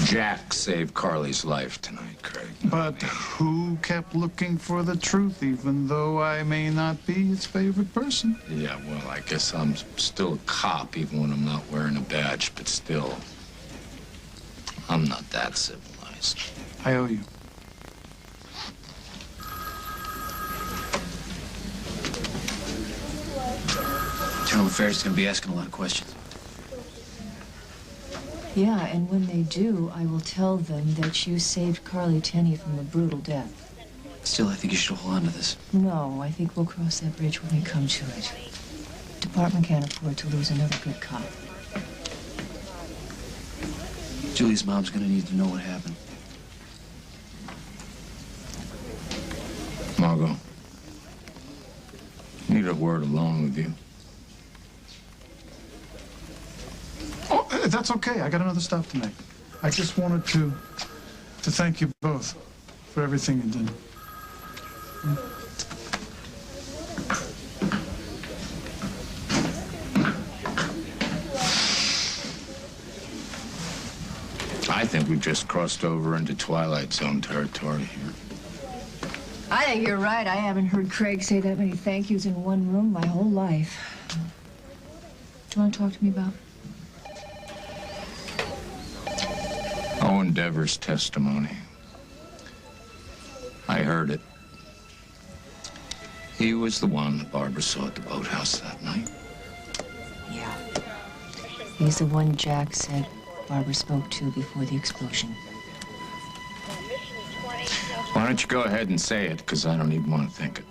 Jack saved Carly's life tonight, Craig. But who kept looking for the truth, even though I may not be his favorite person? Yeah, well, I guess I'm still a cop, even when I'm not wearing a badge, but still, I'm not that civilized. I owe you. General Affairs is going to be asking a lot of questions. Yeah, and when they do, I will tell them that you saved Carly Tenney from a brutal death. Still, I think you should hold on to this. No, I think we'll cross that bridge when we come to it. Department can't afford to lose another good cop. Julie's mom's going to need to know what happened. Margot, need a word alone with you. Oh, that's okay. I got another stop to make. I just wanted to thank you both for everything you did. I think we just crossed over into Twilight Zone territory here. I think you're right. I haven't heard Craig say that many thank yous in one room my whole life. Do you want to talk to me about? Owen Dever's testimony. I heard it. He was the one that Barbara saw at the boathouse that night. Yeah. He's the one Jack said Barbara spoke to before the explosion. Why don't you go ahead and say it, because I don't even want to think it.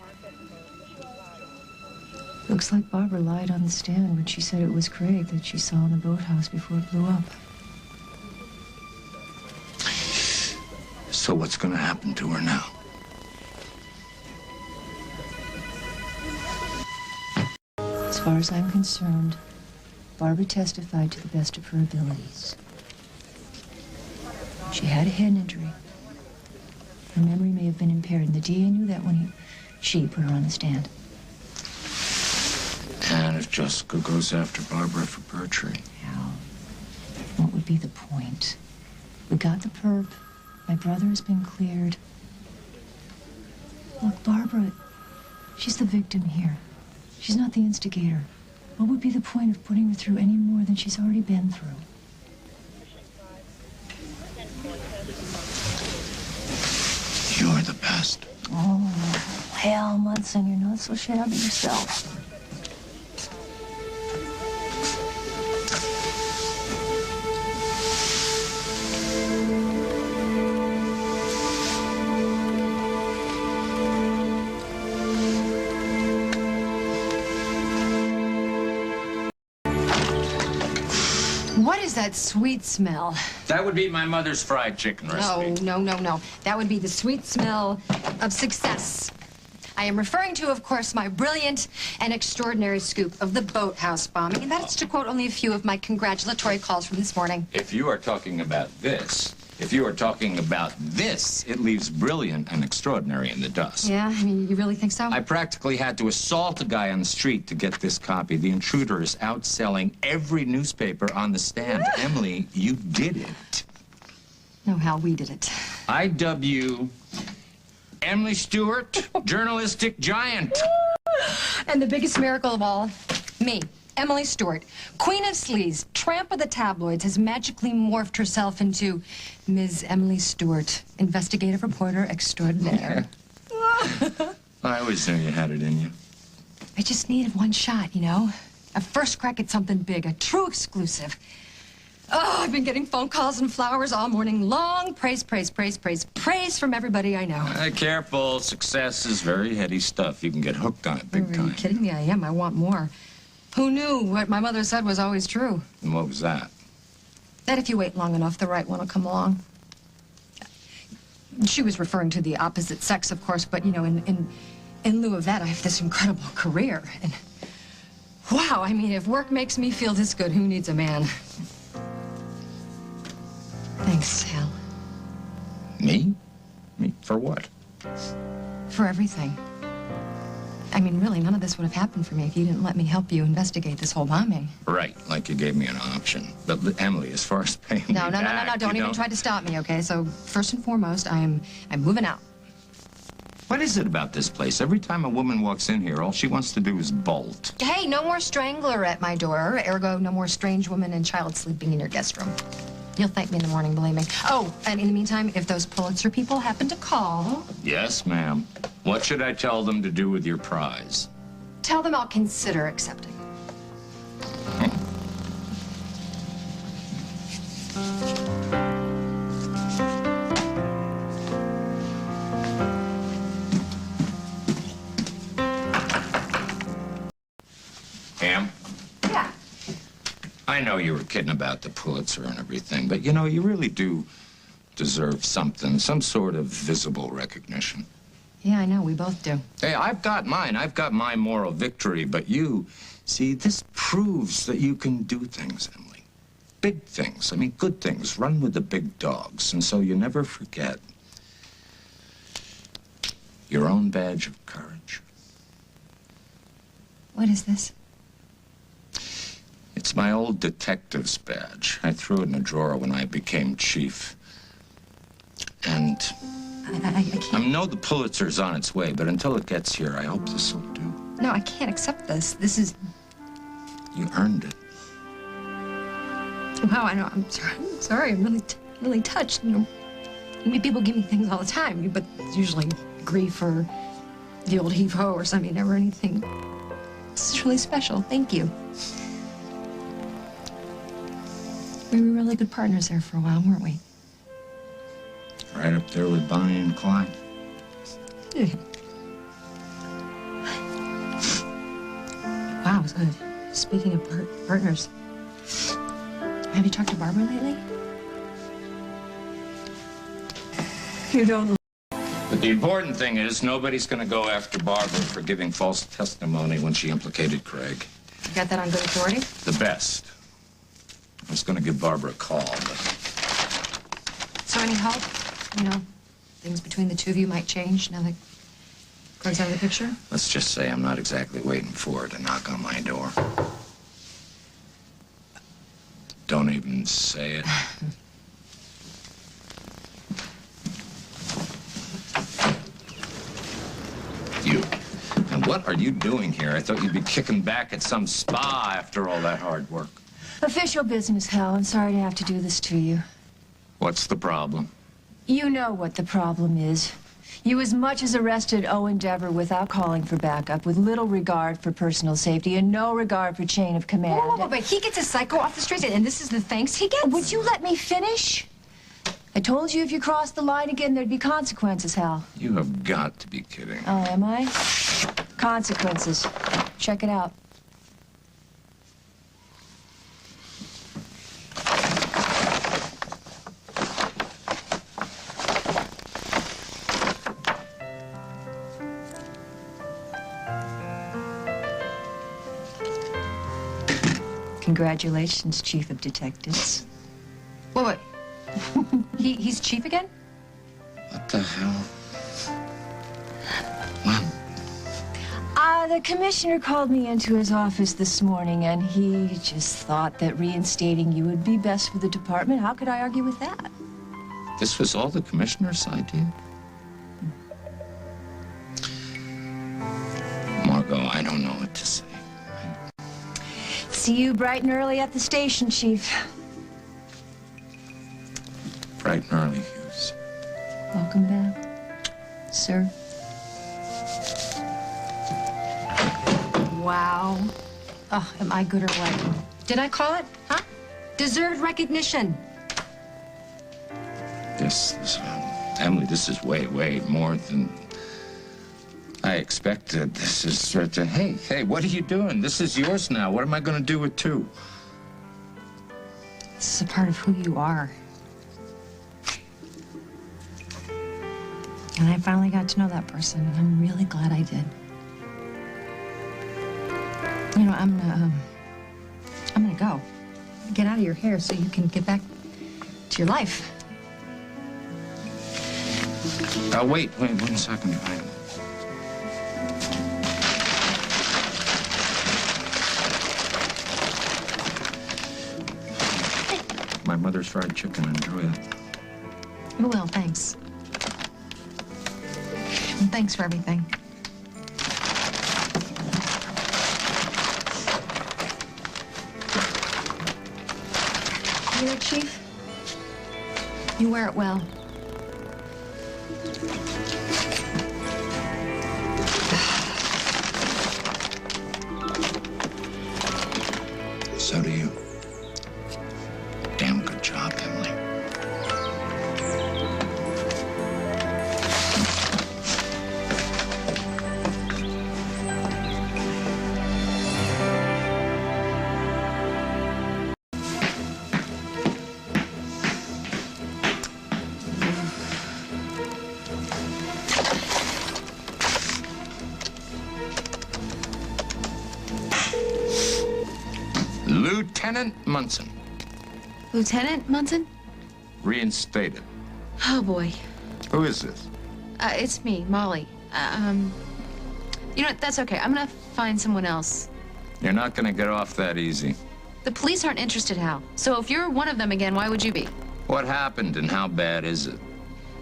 Looks like Barbara lied on the stand when she said it was Craig that she saw in the boathouse before it blew up. So what's going to happen to her now? As far as I'm concerned, Barbara testified to the best of her abilities. She had a head injury. Her memory may have been impaired, and the DA knew that when she put her on the stand. And if Jessica goes after Barbara for perjury? Hal, what would be the point? We got the perp. My brother has been cleared. Look, Barbara, she's the victim here. She's not the instigator. What would be the point of putting her through any more than she's already been through? You're the best. Oh, hell, Munson, you're not so shabby yourself. What is that sweet smell? That would be my mother's fried chicken recipe. No. That would be the sweet smell of success. I am referring to, of course, my brilliant and extraordinary scoop of the boathouse bombing, and that's to quote only a few of my congratulatory calls from this morning. If you are talking about this, it leaves brilliant and extraordinary in the dust. Yeah? I mean, you really think so? I practically had to assault a guy on the street to get this copy. The intruder is outselling every newspaper on the stand. Emily, you did it. No, Hal, we did it. I dub you Emily Stewart, journalistic giant. And the biggest miracle of all, me, Emily Stewart, queen of sleaze, tramp of the tabloids, has magically morphed herself into Ms. Emily Stewart, investigative reporter extraordinaire. I always knew you had it in you. I just needed one shot, you know? A first crack at something big, a true exclusive. Oh, I've been getting phone calls and flowers all morning long. Praise from everybody I know. Careful. Success is very heady stuff. You can get hooked on it big time. Are you kidding me? I am. I want more. Who knew what my mother said was always true? And what was that? That if you wait long enough, the right one will come along. She was referring to the opposite sex, of course, but, you know, in lieu of that, I have this incredible career. And, wow, I mean, if work makes me feel this good, who needs a man? Thanks, Hal. Me? Me? For what? For everything. I mean, really, none of this would have happened for me if you didn't let me help you investigate this whole bombing. Right, like you gave me an option. But Emily, as far as paying me No, back, don't even try to stop me, okay? So, first and foremost, I'm moving out. What is it about this place? Every time a woman walks in here, all she wants to do is bolt. Hey, no more strangler at my door. Ergo, no more strange woman and child sleeping in your guest room. You'll thank me in the morning, believe me. Oh, and in the meantime, if those Pulitzer people happen to call... Yes, ma'am. What should I tell them to do with your prize? Tell them I'll consider accepting. Em? Yeah. I know you were kidding about the Pulitzer and everything, but you know, you really do deserve something, some sort of visible recognition. Yeah, I know. We both do. Hey, I've got mine. I've got my moral victory, but you, see, this proves that you can do things, Emily. Big things. I mean, good things. Run with the big dogs. And so you never forget your own badge of courage. What is this? It's my old detective's badge. I threw it in a drawer when I became chief. And I can't... I know the Pulitzer's on its way, but until it gets here, I hope this will do. No, I can't accept this. This is... You earned it. Wow, I know. I'm sorry. I'm sorry. I'm really touched. You know, I mean, people give me things all the time, but it's usually grief or the old heave-ho or something, never anything. This is really special. Thank you. We were really good partners there for a while, weren't we? Right up there with Bonnie and Clyde. Wow, so speaking of partners, have you talked to Barbara lately? You don't. But the important thing is nobody's going to go after Barbara for giving false testimony when she implicated Craig. You got that on good authority? The best. I was going to give Barbara a call, but... So any help? You know, things between the two of you might change now that Craig's out of the picture? Let's just say I'm not exactly waiting for her to knock on my door. Don't even say it. You. And what are you doing here? I thought you'd be kicking back at some spa after all that hard work. Official business, Hal. I'm sorry to have to do this to you. What's the problem? You know what the problem is. You as much as arrested Owen Dever without calling for backup, with little regard for personal safety and no regard for chain of command. Whoa, but he gets a psycho off the streets, and this is the thanks he gets? Would you let me finish? I told you if you crossed the line again, there'd be consequences, Hal. You have got to be kidding. Oh, am I? Consequences. Check it out. Congratulations, Chief of Detectives. Wait. He's chief again? What the hell? Mom. The commissioner called me into his office this morning, and he just thought that reinstating you would be best for the department. How could I argue with that? This was all the commissioner's idea? Margot, I don't know what to say. See you bright and early at the station, Chief. Bright and early, Hughes. Welcome back, sir. Wow. Oh, am I good or what? Did I call it? Huh? Deserved recognition. Emily, this is way, way more than I expected. This is, hey, what are you doing? This is yours now. What am I going to do with two? This is a part of who you are. And I finally got to know that person, and I'm really glad I did. You know, I'm gonna go. Get out of your hair so you can get back to your life. Wait 1 second. my mother's fried chicken. Enjoy it. Oh, well, thanks. And thanks for everything. You know, Chief, you wear it well. So do you. Damn good job, Emily. Lieutenant Munson. Lieutenant Munson? Reinstated. Oh, boy. Who is this? It's me, Molly. You know what? That's okay. I'm gonna find someone else. You're not gonna get off that easy. The police aren't interested, Hal. So if you're one of them again, why would you be? What happened and how bad is it?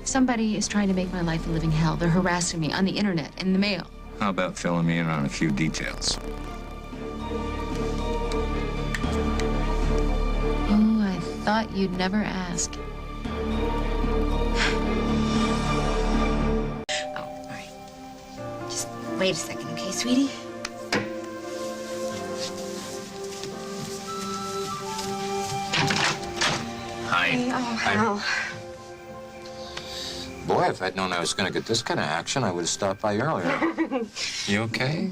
Somebody is trying to make my life a living hell. They're harassing me on the internet, in the mail. How about filling me in on a few details? Oh, I thought you'd never ask. Oh, all right. Just wait a second, okay, sweetie? Hi. Hey, oh, Hal. Boy, if I'd known I was gonna get this kind of action, I would have stopped by earlier. You okay?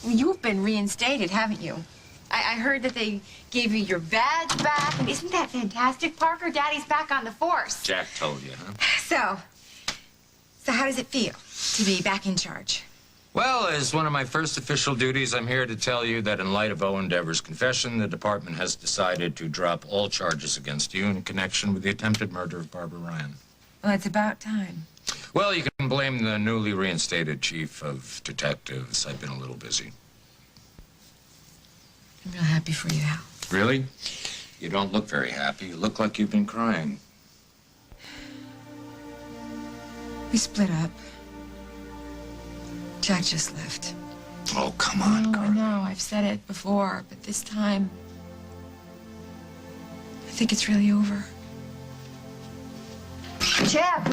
You've been reinstated, haven't you? I heard that they gave you your badge back. And isn't that fantastic, Parker? Daddy's back on the force. Jack told you, huh? So how does it feel to be back in charge? Well, as one of my first official duties, I'm here to tell you that in light of Owen Dever's confession, the department has decided to drop all charges against you in connection with the attempted murder of Barbara Ryan. Well, it's about time. Well, you can blame the newly reinstated chief of detectives. I've been a little busy. I'm real happy for you, Hal. Really? You don't look very happy. You look like you've been crying. We split up. Jack just left. Oh, come on, I Carl. know. I've said it before, but this time, I think it's really over. Jack,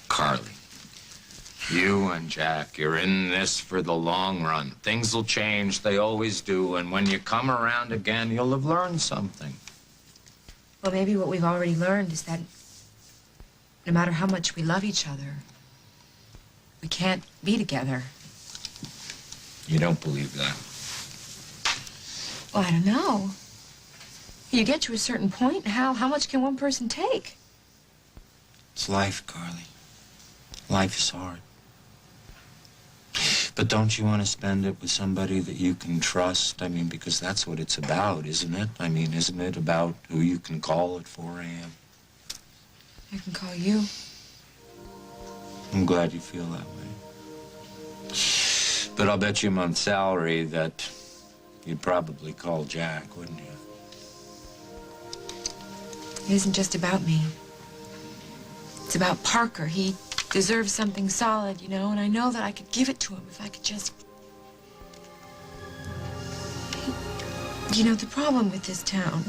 Carly, you and Jack, you're in this for the long run. Things will change. They always do. And when you come around again, you'll have learned something. well, maybe what we've already learned is that no matter how much we love each other, we can't be together. You don't believe that? Well, I don't know. You get to a certain point, how much can one person take? It's life, Carly. Life is hard. But don't you want to spend it with somebody that you can trust? I mean, because that's what it's about, isn't it? I mean, isn't it about who you can call at 4 a.m.? I can call you. I'm glad you feel that way. But I'll bet you a month's salary that you'd probably call Jack, wouldn't you? It isn't just about me. It's about Parker. He deserves something solid, you know, and I know that I could give it to him if I could just... You know, the problem with this town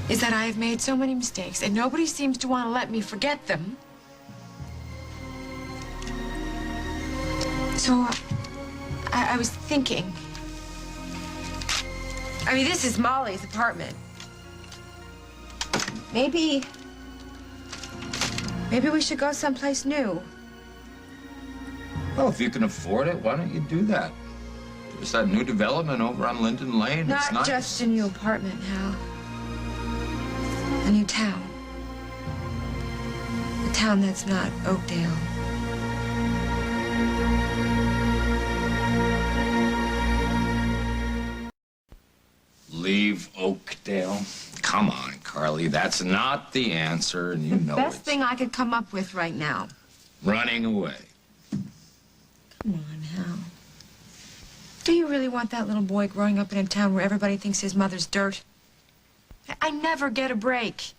is that I have made so many mistakes, and nobody seems to want to let me forget them. So, I was thinking... I mean, this is Molly's apartment. Maybe we should go someplace new. Well, if you can afford it, why don't you do that? There's that new development over on Linden Lane. It's Not just a new apartment, Hal. A new town. A town that's not Oakdale. Leave Oakdale? Come on, Carly. That's not the answer, and you know Best it. thing I could come up with right now. Running away. Come on, Hal. Do you really want that little boy growing up in a town where everybody thinks his mother's dirt? I never get a break.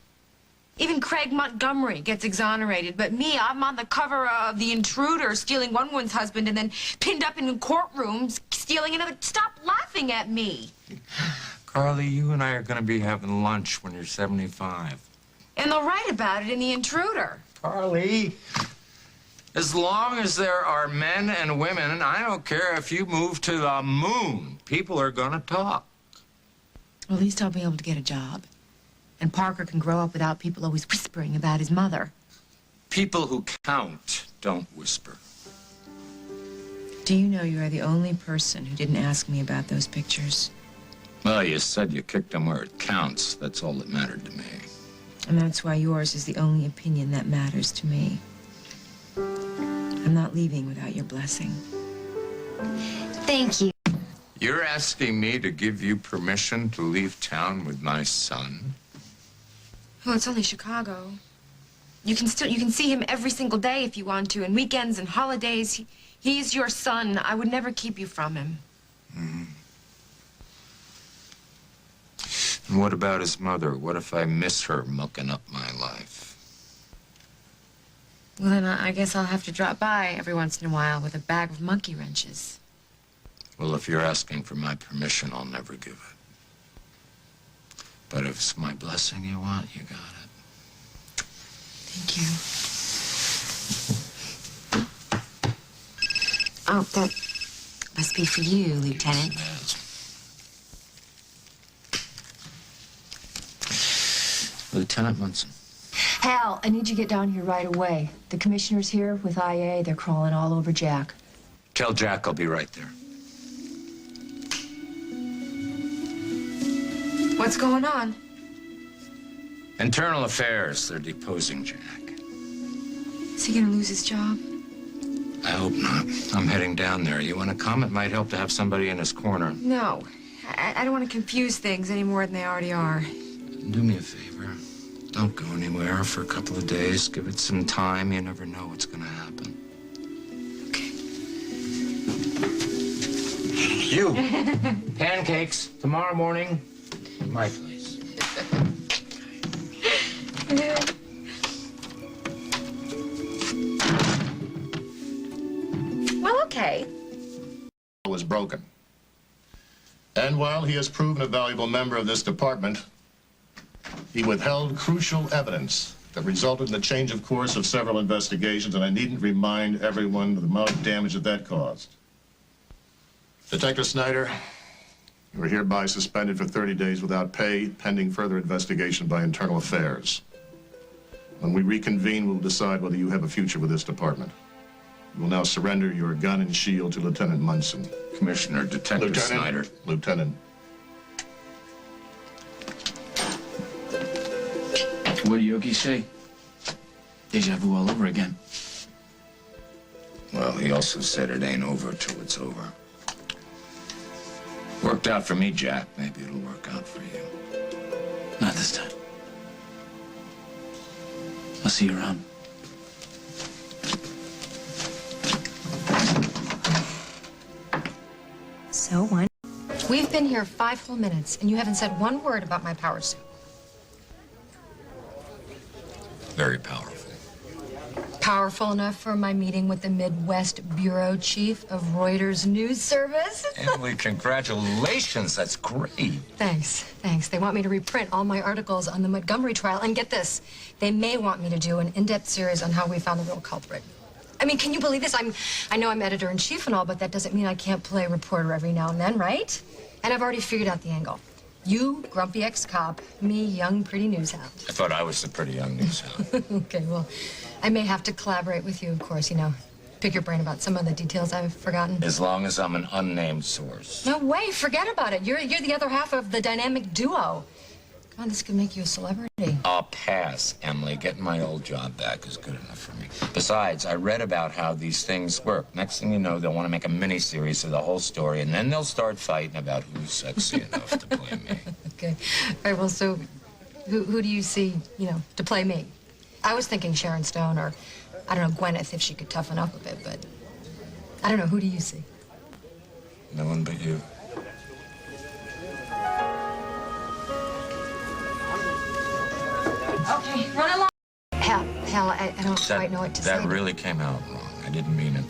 Even Craig Montgomery gets exonerated, but me, I'm on the cover of The Intruder, stealing one woman's husband and then pinned up in courtrooms, stealing another. Stop laughing at me. Carly, you and I are going to be having lunch when you're 75. And they'll write about it in The Intruder. Carly, as long as there are men and women, and I don't care if you move to the moon, people are going to talk. Well, at least I'll be able to get a job. And Parker can grow up without people always whispering about his mother. People who count don't whisper. Do you know you are the only person who didn't ask me about those pictures? Well, you said you kicked them where it counts. That's all that mattered to me. And that's why yours is the only opinion that matters to me. I'm not leaving without your blessing. Thank you. You're asking me to give you permission to leave town with my son? Well, it's only Chicago. You can see him every single day if you want to, and weekends and holidays. He's your son. I would never keep you from him. Mm-hmm. And what about his mother? What if I miss her mucking up my life? Well, then I guess I'll have to drop by every once in a while with a bag of monkey wrenches. Well, if you're asking for my permission, I'll never give it. But if it's my blessing you want, you got it. Thank you. Oh, that must be for you, Lieutenant. Yes. Lieutenant Munson. Hal, I need you to get down here right away. The commissioner's here with IA. They're crawling all over Jack. Tell Jack I'll be right there. What's going on? Internal Affairs. They're deposing Jack. Is he gonna lose his job? I hope not. I'm heading down there. You want to come? It might help to have somebody in his corner. No. I don't want to confuse things any more than they already are. Do me a favor. Don't go anywhere for a couple of days. Give it some time. You never know what's going to happen. Okay. You! Pancakes tomorrow morning at my place. Well, okay. Was broken. And while he has proven a valuable member of this department, he withheld crucial evidence that resulted in the change of course of several investigations, and I needn't remind everyone of the amount of damage that caused. Detective Snyder, you are hereby suspended for 30 days without pay, pending further investigation by Internal Affairs. When we reconvene, we'll decide whether you have a future with this department. You will now surrender your gun and shield to Lieutenant Munson. Commissioner, Detective Snyder. Lieutenant. What do Yogi say? Deja vu all over again. Well, he also said it ain't over till it's over. Worked out for me, Jack. Maybe it'll work out for you. Not this time. I'll see you around. So when? We've been here 5 whole minutes, and you haven't said one word about my power suit. Very powerful. Powerful enough for my meeting with the Midwest Bureau Chief of Reuters News Service? Emily, congratulations. That's great. Thanks. They want me to reprint all my articles on the Montgomery trial, and get this, they may want me to do an in-depth series on how we found the real culprit. I mean, can you believe this? I know I'm editor-in-chief and all, but that doesn't mean I can't play reporter every now and then, right? And I've already figured out the angle. You, grumpy ex-cop, me, young, pretty newshound. I thought I was the pretty young newshound. Okay, well, I may have to collaborate with you, of course, you know. Pick your brain about some of the details I've forgotten. As long as I'm an unnamed source. No way, forget about it. You're the other half of the dynamic duo. Come on, this could make you a celebrity. I'll pass, Emily. Getting my old job back is good enough for me. Besides, I read about how these things work. Next thing you know, they'll want to make a mini-series of the whole story, and then they'll start fighting about who's sexy enough to play me. Okay. All right, well, so who do you see, you know, to play me? I was thinking Sharon Stone or, I don't know, Gwyneth if she could toughen up a bit, but I don't know. Who do you see? No one but you. Okay, run along. Hal, I don't quite know what to say. That really came out wrong. I didn't mean it.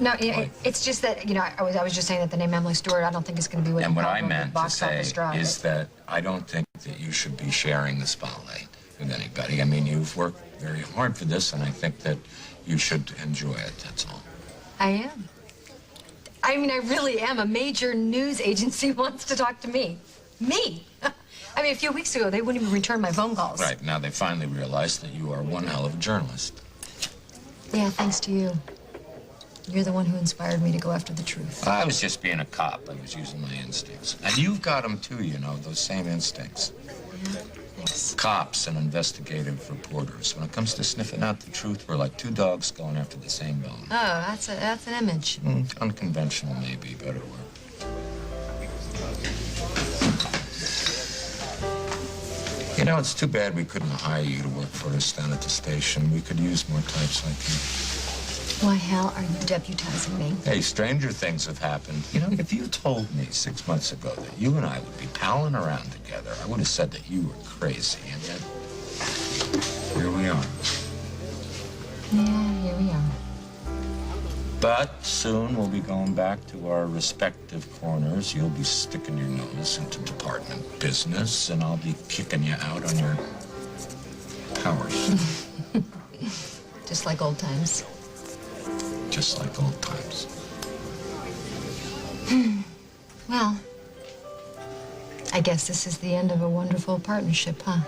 No, it's just that, you know, I was just saying that the name Emily Stewart, I don't think it's going to be what And what I probably meant to box say office draw. is that I don't think that you should be sharing the spotlight with anybody. I mean, you've worked very hard for this, and I think that you should enjoy it, that's all. I am. I mean, I really am. A major news agency wants to talk to me. Me? I mean, a few weeks ago, they wouldn't even return my phone calls. Right, now they finally realize that you are one hell of a journalist. Yeah, thanks to you. You're the one who inspired me to go after the truth. I was just being a cop. I was using my instincts. And you've got them, too, you know, those same instincts. Yeah, thanks. Cops and investigative reporters. When it comes to sniffing out the truth, we're like two dogs going after the same bone. Oh, that's an image. Unconventional, maybe, better word. You know, it's too bad we couldn't hire you to work for us down at the station. We could use more types like you. Why, Hal, are you deputizing me? Hey, stranger things have happened. You know, if you told me 6 months ago that you and I would be palling around together, I would have said that you were crazy. And yet, here we are. Yeah, here we are. But soon we'll be going back to our respective corners. You'll be sticking your nose into department business, and I'll be kicking you out on your powers. Just like old times. Just like old times. Well, I guess this is the end of a wonderful partnership, huh?